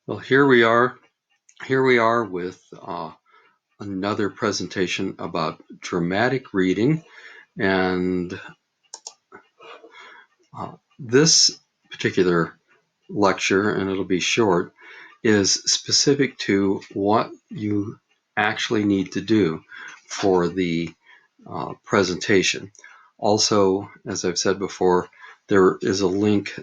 Well, here we are. Here we are with another presentation about dramatic reading. And this particular lecture, and it'll be short, is specific to what you actually need to do for the presentation. Also, as I've said before, there is a link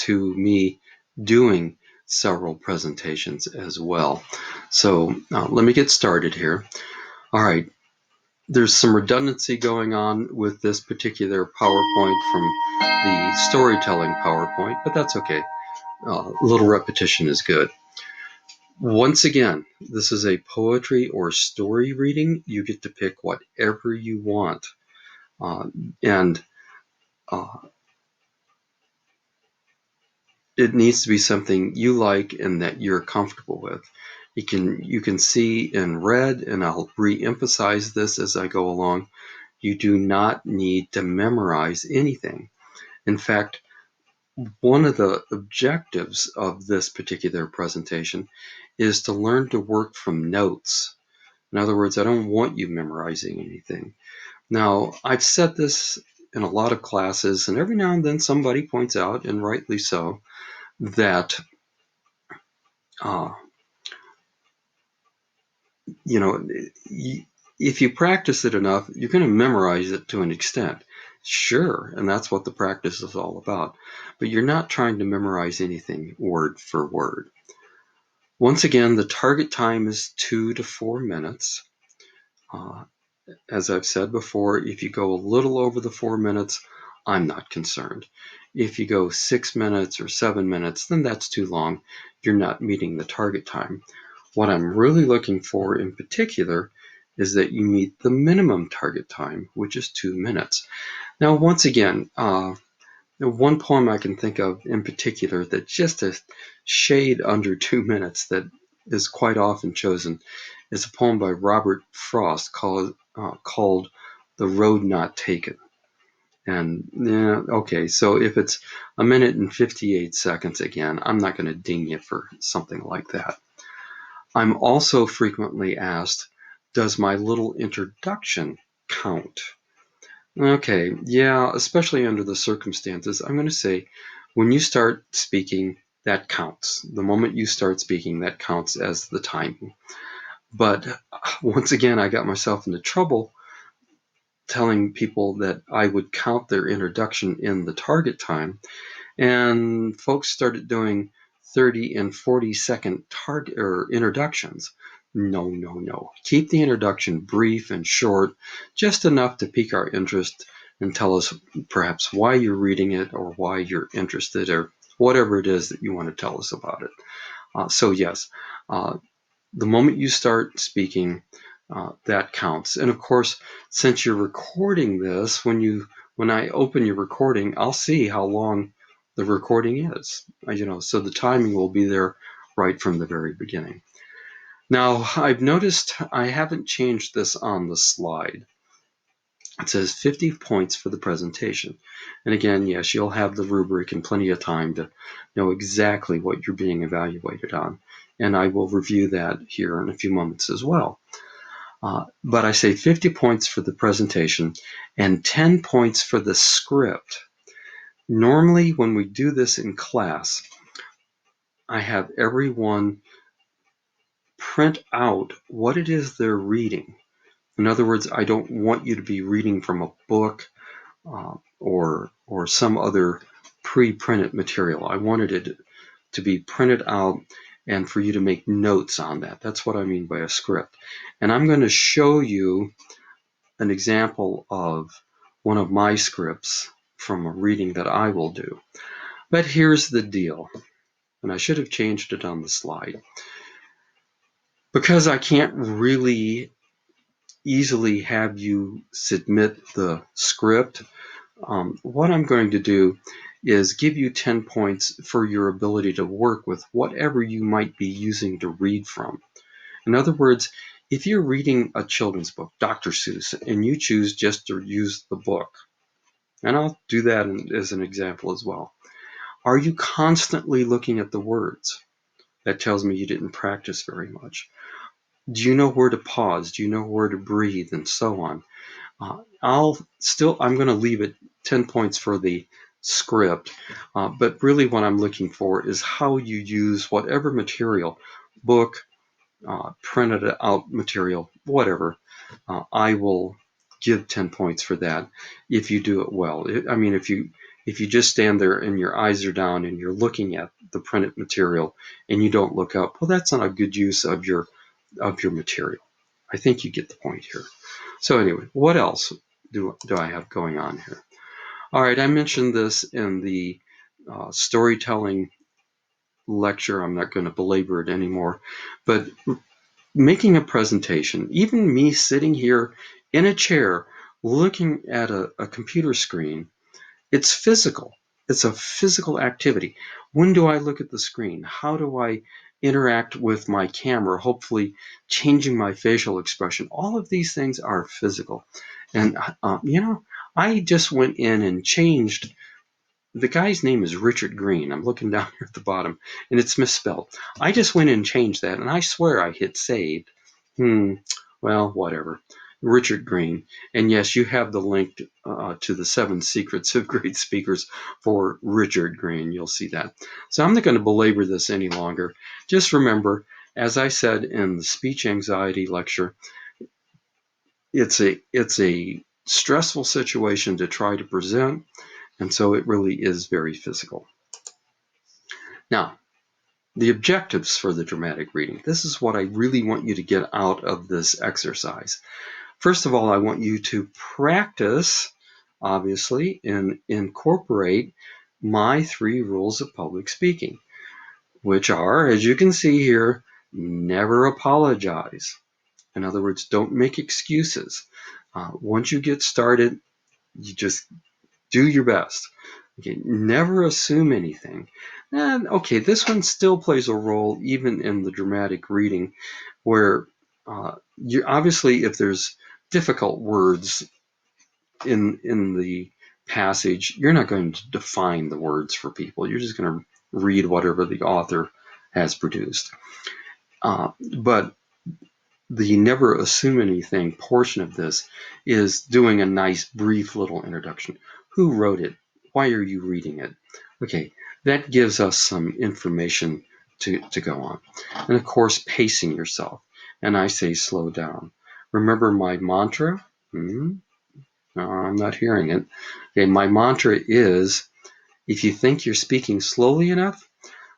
to me doing several presentations as well. So let me get started here. All right, there's some redundancy going on with this particular PowerPoint from the storytelling PowerPoint, but that's okay. A little repetition is good. Once again, this is a poetry or story reading. You get to pick whatever you want. And it needs to be something you like and that you're comfortable with. You can see in red, and I'll re-emphasize this as I go along, you do not need to memorize anything. In fact, one of the objectives of this particular presentation is to learn to work from notes. In other words, I don't want you memorizing anything. Now, I've said this in a lot of classes, and every now and then somebody points out, and rightly so, that you know, if you practice it enough, you're going to memorize it to an extent. Sure, and that's what the practice is all about. But you're not trying to memorize anything word for word. Once again, the target time is 2 to 4 minutes. As I've said before, if you go a little over the 4 minutes, I'm not concerned. If you go 6 minutes or 7 minutes, then that's too long. You're not meeting the target time. What I'm really looking for in particular is that you meet the minimum target time, which is 2 minutes. Now, once again, one poem I can think of in particular that's just a shade under 2 minutes that is quite often chosen is a poem by Robert Frost called The Road Not Taken. And okay, so if it's 1 minute and 58 seconds, again, I'm not going to ding you for something like that. I'm also frequently asked, does my little introduction count? Okay, yeah, especially under the circumstances, I'm going to say when you start speaking, that counts. The moment you start speaking, that counts as the timing. But once again, I got myself into trouble telling people that I would count their introduction in the target time, and folks started doing 30 and 40-second target or introductions. No. Keep the introduction brief and short, just enough to pique our interest and tell us perhaps why you're reading it or why you're interested or whatever it is that you want to tell us about it. So yes, the moment you start speaking, that counts. And of course, since you're recording this, when I open your recording, I'll see how long the recording is. So the timing will be there right from the very beginning. Now, I've noticed I haven't changed this on the slide. It says 50 points for the presentation. And again, yes, you'll have the rubric and plenty of time to know exactly what you're being evaluated on. And I will review that here in a few moments as well. But I say 50 points for the presentation and 10 points for the script. Normally, when we do this in class, I have everyone print out what it is they're reading. In other words, I don't want you to be reading from a book or some other pre-printed material. I wanted it to be printed out and for you to make notes on that. That's what I mean by a script. And I'm going to show you an example of one of my scripts from a reading that I will do. But here's the deal, and I should have changed it on the slide. Because I can't really easily have you submit the script, what I'm going to do is give you 10 points for your ability to work with whatever you might be using to read from. In other words, if you're reading a children's book, Dr. Seuss, and you choose just to use the book, and I'll do that as an example as well, are you constantly looking at the words? That tells me you didn't practice very much. Do you know where to pause? Do you know where to breathe, and so on? I'm going to leave it 10 points for the script, but really what I'm looking for is how you use whatever material, book, printed out material, whatever. I will give 10 points for that if you do it well. I mean, if you just stand there and your eyes are down and you're looking at the printed material and you don't look up, well, that's not a good use of your material. I think you get the point here. So anyway, what else do I have going on here? All right, I mentioned this in the storytelling lecture. I'm not going to belabor it anymore, but making a presentation, even me sitting here in a chair looking at a computer screen, it's physical. It's a physical activity. When do I look at the screen? How do I interact with my camera, hopefully changing my facial expression? All of these things are physical. And, I just went in and changed. The guy's name is Richard Green. I'm looking down here at the bottom, and it's misspelled. I just went in and changed that, and I swear I hit saved. Well, whatever. Richard Green. And yes, you have the link to the 7 Secrets of Great Speakers for Richard Green. You'll see that. So I'm not going to belabor this any longer. Just remember, as I said in the speech anxiety lecture, it's a stressful situation to try to present, and so it really is very physical. Now, the objectives for the dramatic reading. This is what I really want you to get out of this exercise. First of all, I want you to practice, obviously, and incorporate my 3 rules of public speaking, which are, as you can see here, never apologize. In other words, don't make excuses. Once you get started, you just do your best. Okay, never assume anything. And okay, this one still plays a role even in the dramatic reading, where you obviously, if there's difficult words in the passage, you're not going to define the words for people. You're just going to read whatever the author has produced. But the never assume anything portion of this is doing a nice brief little introduction. Who wrote it? Why are you reading it? Okay, that gives us some information to go on. And of course, pacing yourself. And I say slow down. Remember my mantra? No, I'm not hearing it. Okay, my mantra is, if you think you're speaking slowly enough,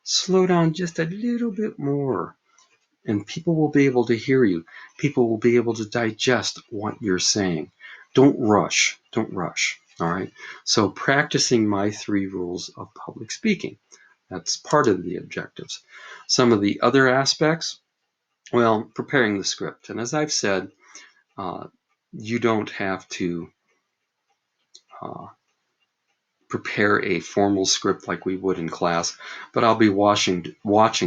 slow down just a little bit more. And people will be able to hear you. People will be able to digest what you're saying. Don't rush. Don't rush. All right. So practicing my 3 rules of public speaking. That's part of the objectives. Some of the other aspects, well, preparing the script. And as I've said, you don't have to prepare a formal script like we would in class, but I'll be watching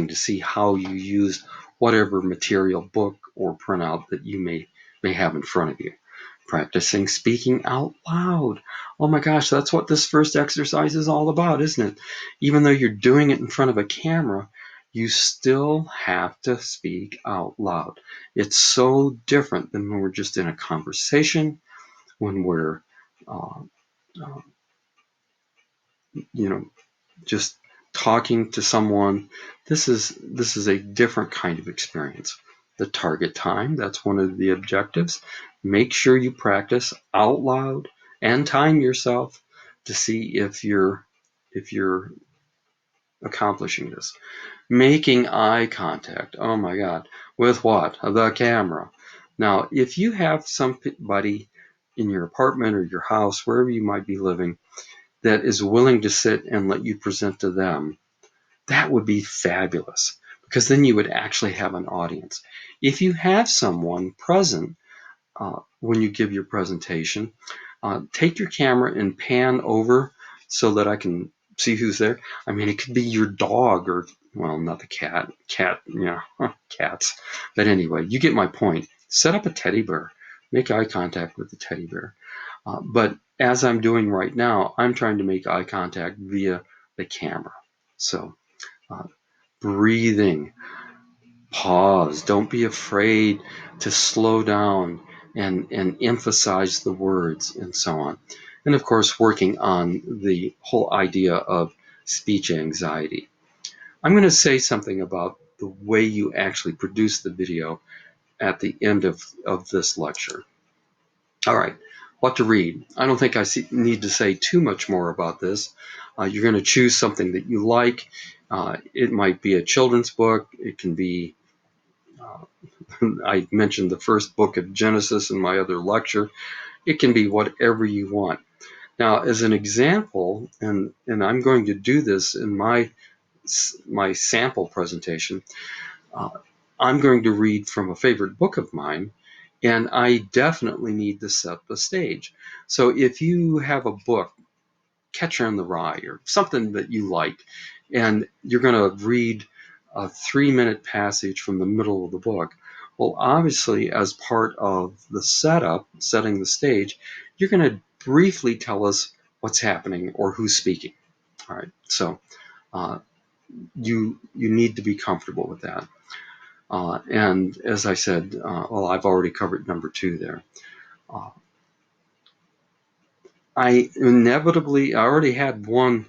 to see how you use whatever material, book or printout that you may have in front of you. Practicing speaking out loud. Oh my gosh, that's what this first exercise is all about, isn't it? Even though you're doing it in front of a camera, you still have to speak out loud. It's so different than when we're just in a conversation, when we're just talking to someone. This is a different kind of experience. The target time, that's one of the objectives. Make sure you practice out loud and time yourself to see if you're accomplishing this. Making eye contact. Oh my God. With what? The camera. Now, if you have somebody in your apartment or your house, wherever you might be living, that is willing to sit and let you present to them, that would be fabulous, because then you would actually have an audience. If you have someone present when you give your presentation, take your camera and pan over so that I can see who's there. I mean, it could be your dog or, well, not the cat, cats. But anyway, you get my point. Set up a teddy bear. Make eye contact with the teddy bear. But as I'm doing right now, I'm trying to make eye contact via the camera. So breathing, pause. Don't be afraid to slow down and emphasize the words and so on. And of course, working on the whole idea of speech anxiety. I'm going to say something about the way you actually produce the video at the end of this lecture. All right, what to read. I don't think I need to say too much more about this. You're going to choose something that you like. It might be a children's book. It can be, I mentioned the first book of Genesis in my other lecture. It can be whatever you want. Now, as an example, and I'm going to do this in my sample presentation, I'm going to read from a favorite book of mine, and I definitely need to set the stage. So if you have a book, Catcher in the Rye, or something that you like, and you're going to read a 3-minute passage from the middle of the book, well, obviously, as part of the setup, setting the stage, you're going to briefly tell us what's happening or who's speaking. All right, so you need to be comfortable with that. And as I said, well, I've already covered number 2 there. I already had one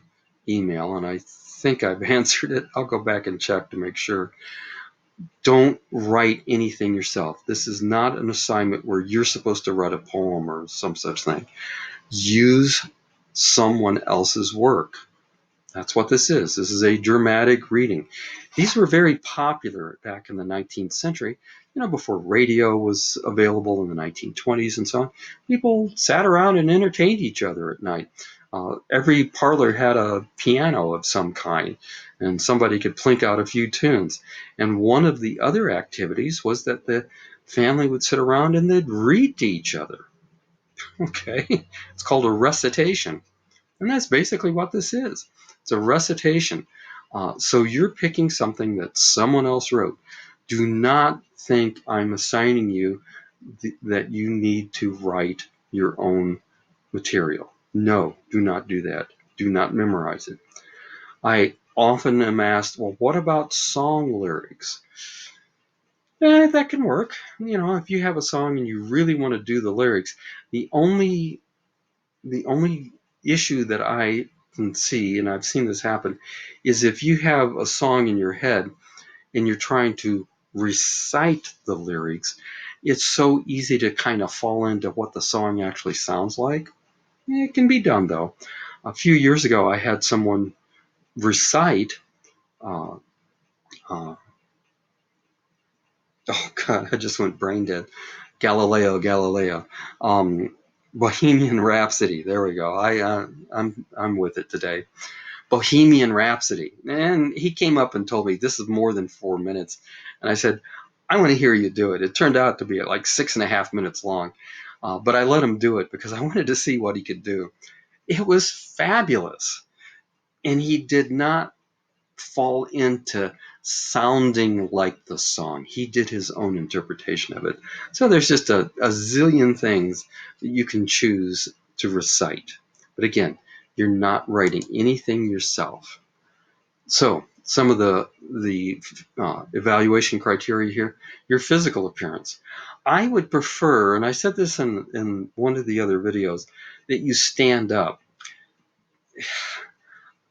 email, and I think I've answered it. I'll go back and check to make sure. Don't write anything yourself. This is not an assignment where you're supposed to write a poem or some such thing. Use someone else's work. That's what this is. This is a dramatic reading. These were very popular back in the 19th century, before radio was available in the 1920s and so on. People sat around and entertained each other at night. Every parlor had a piano of some kind, and somebody could plink out a few tunes. And one of the other activities was that the family would sit around and they'd read to each other. Okay, it's called a recitation. And that's basically what this is. It's a recitation. So you're picking something that someone else wrote. Do not think I'm assigning you that you need to write your own material. No, do not do that. Do not memorize it. I often am asked, well, what about song lyrics? That can work. If you have a song and you really want to do the lyrics, the only issue that I can see, and I've seen this happen, is if you have a song in your head and you're trying to recite the lyrics, it's so easy to kind of fall into what the song actually sounds like. It can be done, though. A few years ago, I had someone recite, oh God, I just went brain dead. Galileo. Bohemian Rhapsody. There we go. I'm with it today. Bohemian Rhapsody. And he came up and told me this is more than 4 minutes. And I said, I want to hear you do it. It turned out to be like 6.5 minutes long. But I let him do it because I wanted to see what he could do. It was fabulous. And he did not fall into sounding like the song. He did his own interpretation of it. So there's just a zillion things that you can choose to recite. But again, you're not writing anything yourself. So some of the evaluation criteria here, your physical appearance. I would prefer, and I said this in one of the other videos, that you stand up.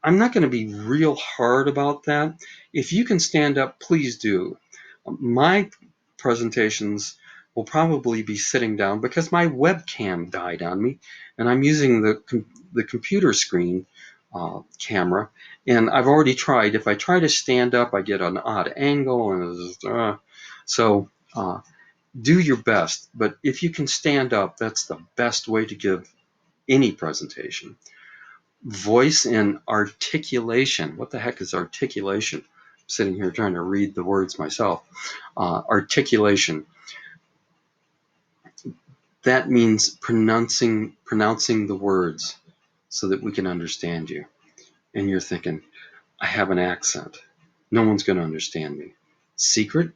I'm not going to be real hard about that. If you can stand up, please do. My presentations will probably be sitting down because my webcam died on me, and I'm using the computer screen camera. And I've already tried. If I try to stand up, I get an odd angle, and so do your best. But if you can stand up, that's the best way to give any presentation. Voice and articulation. What the heck is articulation? I'm sitting here trying to read the words myself. Articulation. That means pronouncing the words so that we can understand you. And you're thinking, I have an accent. No one's going to understand me. Secret?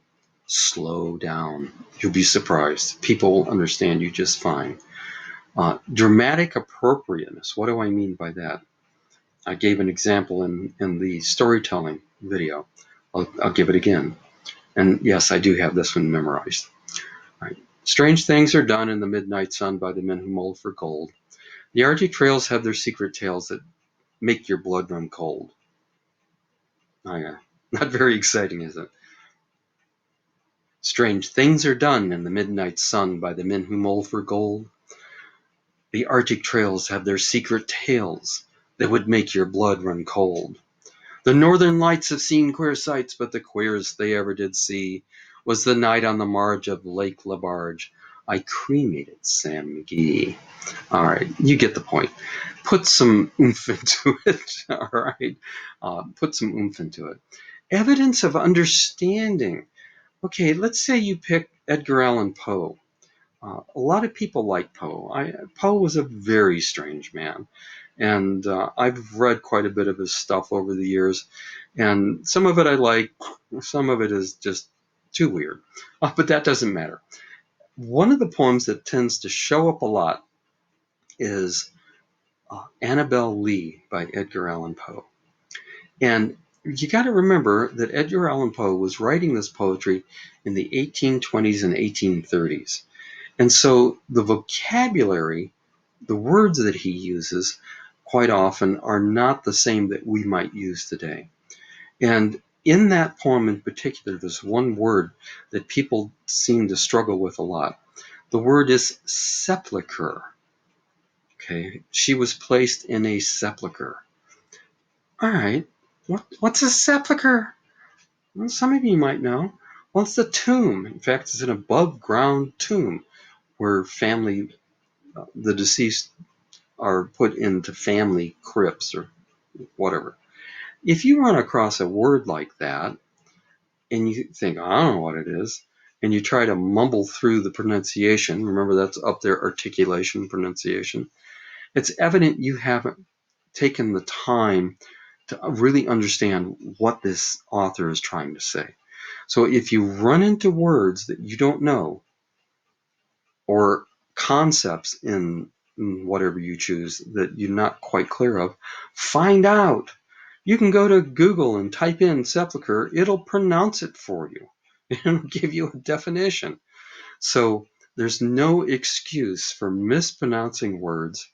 Slow down. You'll be surprised. People will understand you just fine. Dramatic appropriateness. What do I mean by that? I gave an example in the storytelling video I'll give it again. And yes, I do have this one memorized. All right. Strange things are done in the midnight sun by the men who mold for gold. The Arctic trails have their secret tales that make your blood run cold. Oh, yeah. Not very exciting, is it? Strange things are done in the midnight sun by the men who mold for gold. The Arctic trails have their secret tales that would make your blood run cold. The Northern Lights have seen queer sights, but the queerest they ever did see was the night on the marge of Lake Lebarge. I cremated Sam McGee. All right, you get the point. Put some oomph into it. All right, put some oomph into it. Evidence of understanding. Okay, let's say you pick Edgar Allan Poe. A lot of people like Poe. Poe was a very strange man, and I've read quite a bit of his stuff over the years, and some of it I like, some of it is just too weird, but that doesn't matter. One of the poems that tends to show up a lot is Annabel Lee by Edgar Allan Poe. And you got to remember that Edgar Allan Poe was writing this poetry in the 1820s and 1830s. And so the vocabulary, the words that he uses, quite often are not the same that we might use today. And in that poem in particular, there's one word that people seem to struggle with a lot. The word is sepulcher. Okay, she was placed in a sepulcher. All right, what's a sepulcher? Well, some of you might know. Well, it's a tomb. In fact, it's an above-ground tomb where the deceased are put into family crypts or whatever. If you run across a word like that and you think, I don't know what it is, and you try to mumble through the pronunciation, remember that's up there, articulation, pronunciation, it's evident you haven't taken the time to really understand what this author is trying to say. So if you run into words that you don't know or concepts in whatever you choose that you're not quite clear of, find out. You can go to Google and type in sepulcher. It'll pronounce it for you. It'll give you a definition. So there's no excuse for mispronouncing words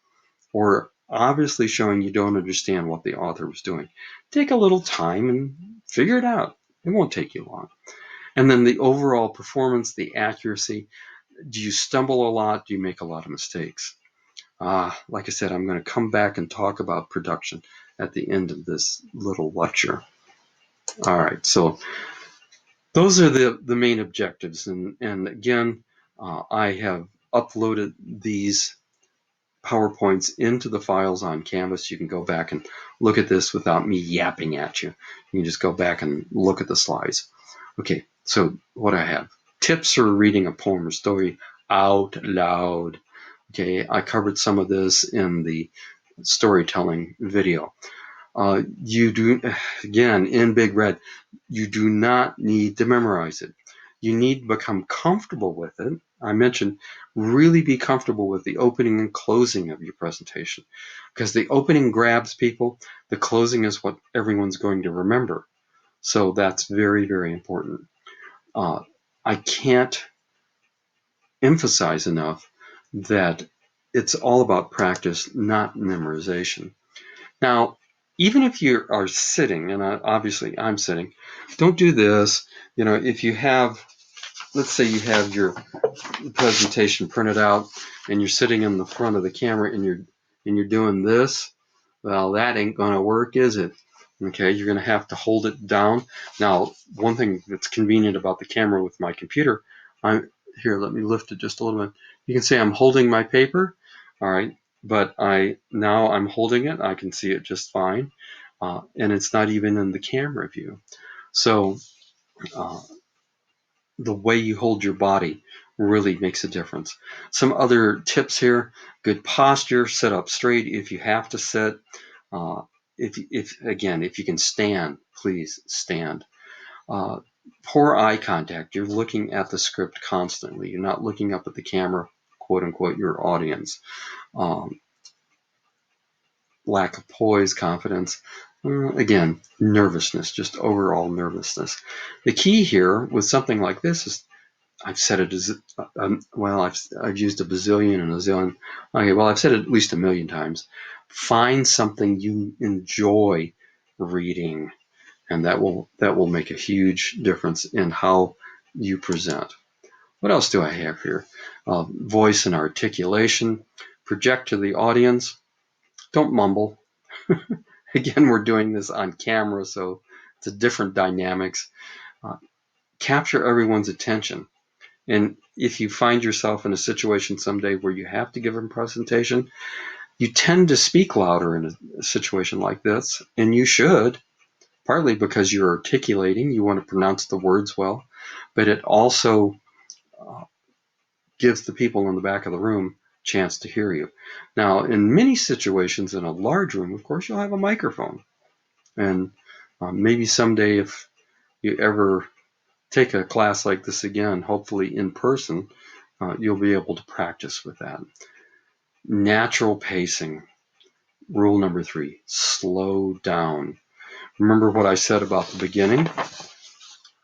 or obviously showing you don't understand what the author was doing. Take a little time and figure it out. It won't take you long. And then the overall performance, the accuracy. Do you stumble a lot? Do you make a lot of mistakes? Like I said, I'm going to come back and talk about production at the end of this little lecture. All right, so those are the main objectives. And again, I have uploaded these PowerPoints into the files on Canvas. You can go back and look at this without me yapping at you. You can just go back and look at the slides. Okay, so what I have. Tips for reading a poem or story out loud. Okay, I covered some of this in the storytelling video. You do, again, in Big Red, you do not need to memorize it. You need to become comfortable with it. I mentioned really be comfortable with the opening and closing of your presentation, because the opening grabs people, the closing is what everyone's going to remember. So that's very, very important. I can't emphasize enough that it's all about practice, not memorization. Now, even if you are sitting, and obviously I'm sitting, don't do this. If you have, let's say you have your presentation printed out and you're sitting in the front of the camera and you're doing this, well, that ain't gonna work, is it? Okay, you're gonna have to hold it down. Now, one thing that's convenient about the camera with my computer, here, let me lift it just a little bit. You can see I'm holding my paper, all right, but now I'm holding it. I can see it just fine, and it's not even in the camera view. So the way you hold your body really makes a difference. Some other tips here: good posture, sit up straight if you have to sit. If you can stand, please stand. Poor eye contact. You're looking at the script constantly. You're not looking up at the camera, quote unquote, your audience. Lack of poise, confidence. Again, nervousness, just overall nervousness. The key here with something like this is, I've said it as, well, I've used a bazillion and a zillion. Okay, well, I've said it at least a million times. Find something you enjoy reading, and that will make a huge difference in how you present. What else do I have here? Voice and articulation. Project to the audience. Don't mumble. Again, we're doing this on camera, so it's a different dynamics. Uh, Capture everyone's attention. And if you find yourself in a situation someday where you have to give a presentation, you tend to speak louder in a situation like this, and you should, partly because you're articulating, you want to pronounce the words well, but it also gives the people in the back of the room a chance to hear you. Now, in many situations in a large room, of course, you'll have a microphone. And maybe someday, if you ever take a class like this again, hopefully in person, you'll be able to practice with that. Natural pacing. Rule number 3, slow down. Remember what I said about the beginning?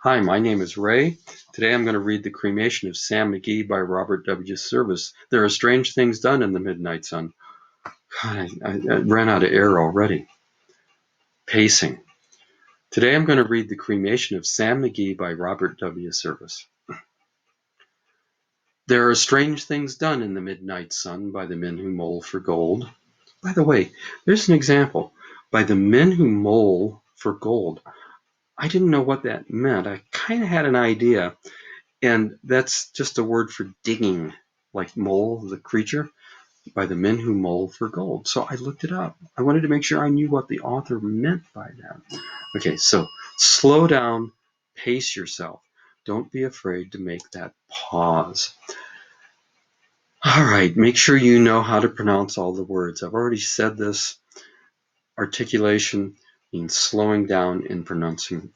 Hi, my name is Ray. Today I'm going to read The Cremation of Sam McGee by Robert W. Service. There are strange things done in the midnight sun. God, I ran out of air already. Pacing. Today I'm going to read The Cremation of Sam McGee by Robert W. Service. There are strange things done in the midnight sun by the men who mole for gold. By the way, there's an example. By the men who mole for gold. I didn't know what that meant. I kind of had an idea, and that's just a word for digging, like mole, the creature, by the men who mole for gold. So I looked it up. I wanted to make sure I knew what the author meant by that. Okay, so slow down, pace yourself. Don't be afraid to make that pause. All right, make sure you know how to pronounce all the words. I've already said this. Articulation means slowing down and pronouncing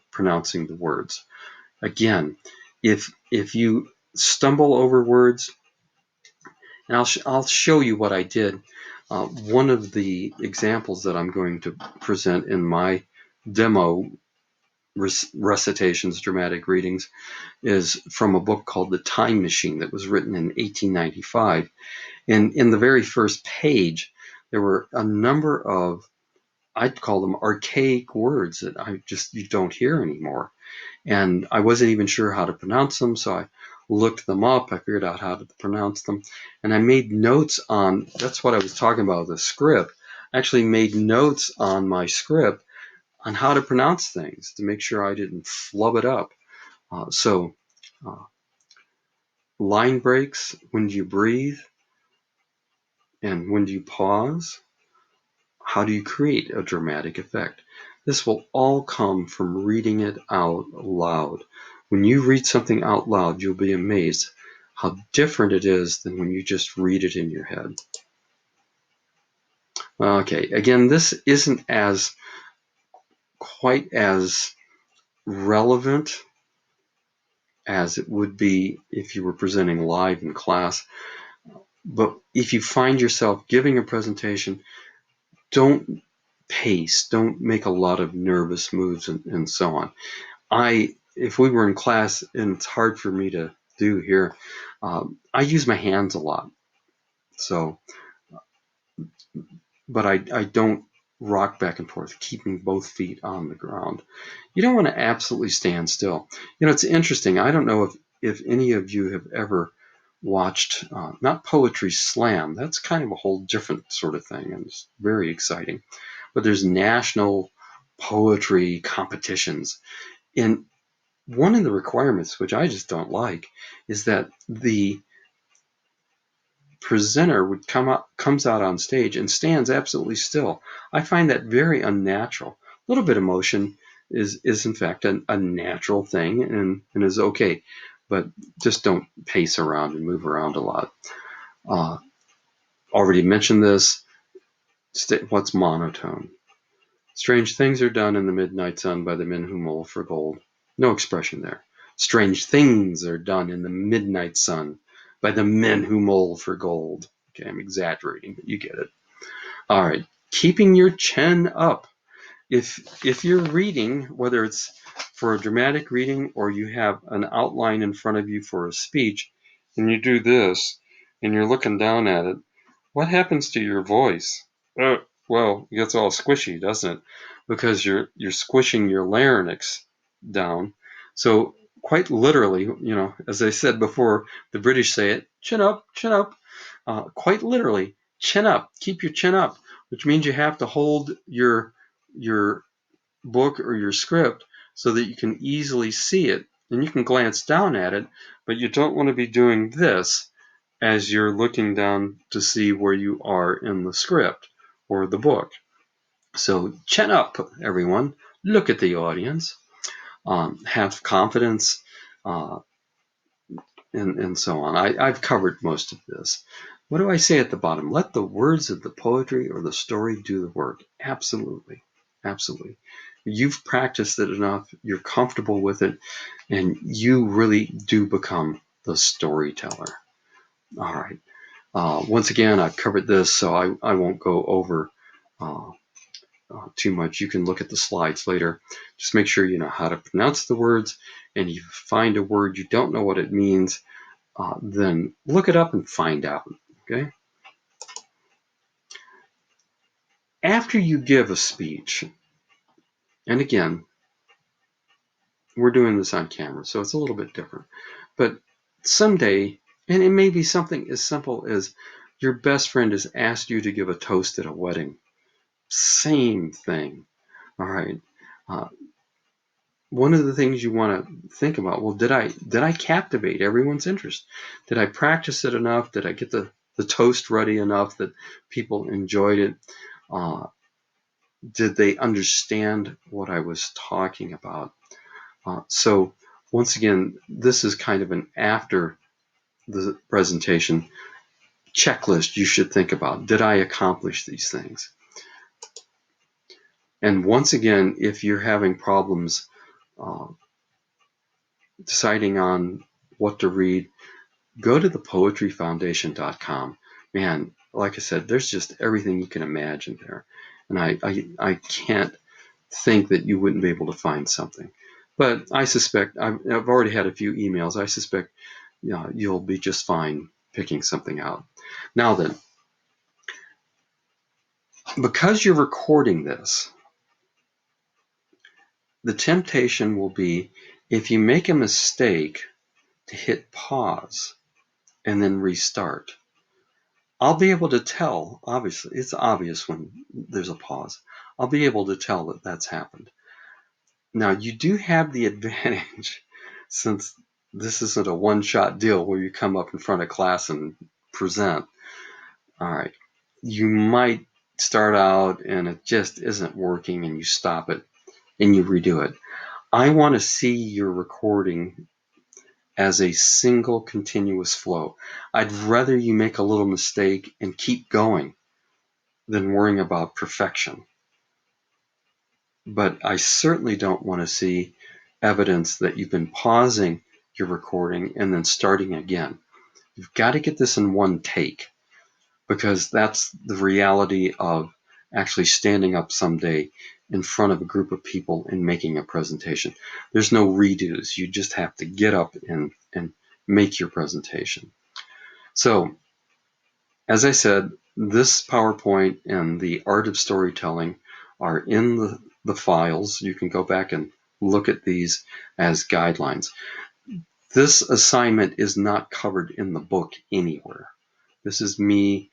the words. Again, if you stumble over words, and I'll show you what I did. One of the examples that I'm going to present in my demo recitations, dramatic readings, is from a book called The Time Machine that was written in 1895. And in the very first page, there were a number of, I'd call them archaic words that you don't hear anymore. And I wasn't even sure how to pronounce them, so I looked them up. I figured out how to pronounce them. And I made notes on, that's what I was talking about, the script. I actually made notes on my script on how to pronounce things to make sure I didn't flub it up. So line breaks, when do you breathe? And when do you pause? How do you create a dramatic effect? This will all come from reading it out loud. When you read something out loud, you'll be amazed how different it is than when you just read it in your head. Okay, again, this isn't quite as relevant as it would be if you were presenting live in class. But if you find yourself giving a presentation, don't pace, don't make a lot of nervous moves and so on. If we were in class, and it's hard for me to do here, I use my hands a lot. So, but I don't rock back and forth, keeping both feet on the ground. You don't want to absolutely stand still. You know, it's interesting. I don't know if any of you have ever watched, not Poetry Slam. That's kind of a whole different sort of thing, and it's very exciting. But there's national poetry competitions. And one of the requirements, which I just don't like, is that the presenter comes out on stage and stands absolutely still. I find that very unnatural. A little bit of motion is in fact a natural thing and is okay, but just don't pace around and move around a lot. Already mentioned this. What's monotone? Strange things are done in the midnight sun by the men who mole for gold. No expression there. Strange things are done in the midnight sun by the men who mole for gold. Okay, I'm exaggerating, but you get it. All right, keeping your chin up. if you're reading, whether it's for a dramatic reading or you have an outline in front of you for a speech, and you do this, and you're looking down at it, what happens to your voice? Well, it gets all squishy, doesn't it? Because you're squishing your larynx down. So quite literally, as I said before, the British say it, chin up, chin up. Quite literally, chin up. Keep your chin up, which means you have to hold your book or your script so that you can easily see it, and you can glance down at it, but you don't want to be doing this as you're looking down to see where you are in the script or the book. So chin up, everyone. Look at the audience. Have confidence, and so on. I've covered most of this. What do I say at the bottom? Let the words of the poetry or the story do the work. Absolutely. Absolutely. You've practiced it enough, you're comfortable with it, and you really do become the storyteller. All right. Once again, I've covered this, so I won't go over too much. You can look at the slides later. Just make sure you know how to pronounce the words, and if you find a word you don't know what it means, then look it up and find out. Okay. After you give a speech, and again, we're doing this on camera, so it's a little bit different, but someday, and it may be something as simple as your best friend has asked you to give a toast at a wedding. Same thing. All right. Uh, One of the things you want to think about, well, did I captivate everyone's interest? Did I practice it enough? Did I get the toast ready enough that people enjoyed it? Did they understand what I was talking about? So once again, this is kind of an after the presentation checklist you should think about. Did I accomplish these things? And once again, if you're having problems deciding on what to read, go to thepoetryfoundation.com. Man, like I said, there's just everything you can imagine there. And I can't think that you wouldn't be able to find something. But I suspect, I've already had a few emails, I suspect you'll be just fine picking something out. Now then, because you're recording this, the temptation will be, if you make a mistake, to hit pause and then restart. I'll be able to tell, obviously, it's obvious when there's a pause. I'll be able to tell that that's happened. Now, you do have the advantage, since this isn't a one-shot deal where you come up in front of class and present. All right. You might start out and it just isn't working and you stop it and you redo it. I want to see your recording as a single continuous flow. I'd rather you make a little mistake and keep going than worrying about perfection. But I certainly don't want to see evidence that you've been pausing your recording and then starting again. You've got to get this in one take, because that's the reality of actually standing up someday in front of a group of people and making a presentation. There's no redos. You just have to get up and make your presentation. So, as I said, this PowerPoint and the art of storytelling are in the files. You can go back and look at these as guidelines. This assignment is not covered in the book anywhere. This is me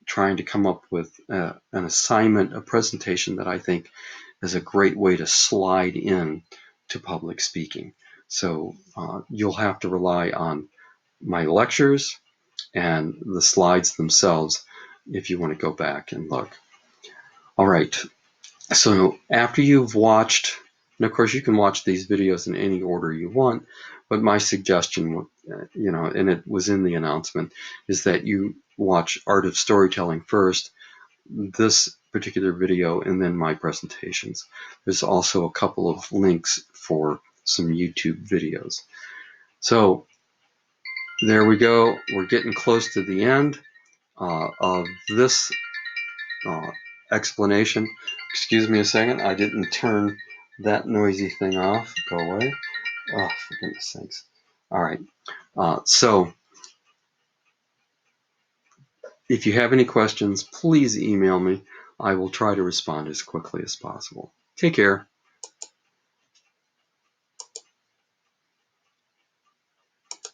trying to come up with an assignment, a presentation that I think is a great way to slide in to public speaking. So you'll have to rely on my lectures and the slides themselves if you want to go back and look. All right. So after you've watched, and of course you can watch these videos in any order you want, but my suggestion, and it was in the announcement, is that you watch Art of Storytelling first, this particular video, and then my presentations. There's also a couple of links for some YouTube videos. So there we go. We're getting close to the end of this explanation. Excuse me a second. I didn't turn that noisy thing off. Go away. Oh, for goodness sakes. All right. So if you have any questions, please email me. I will try to respond as quickly as possible. Take care.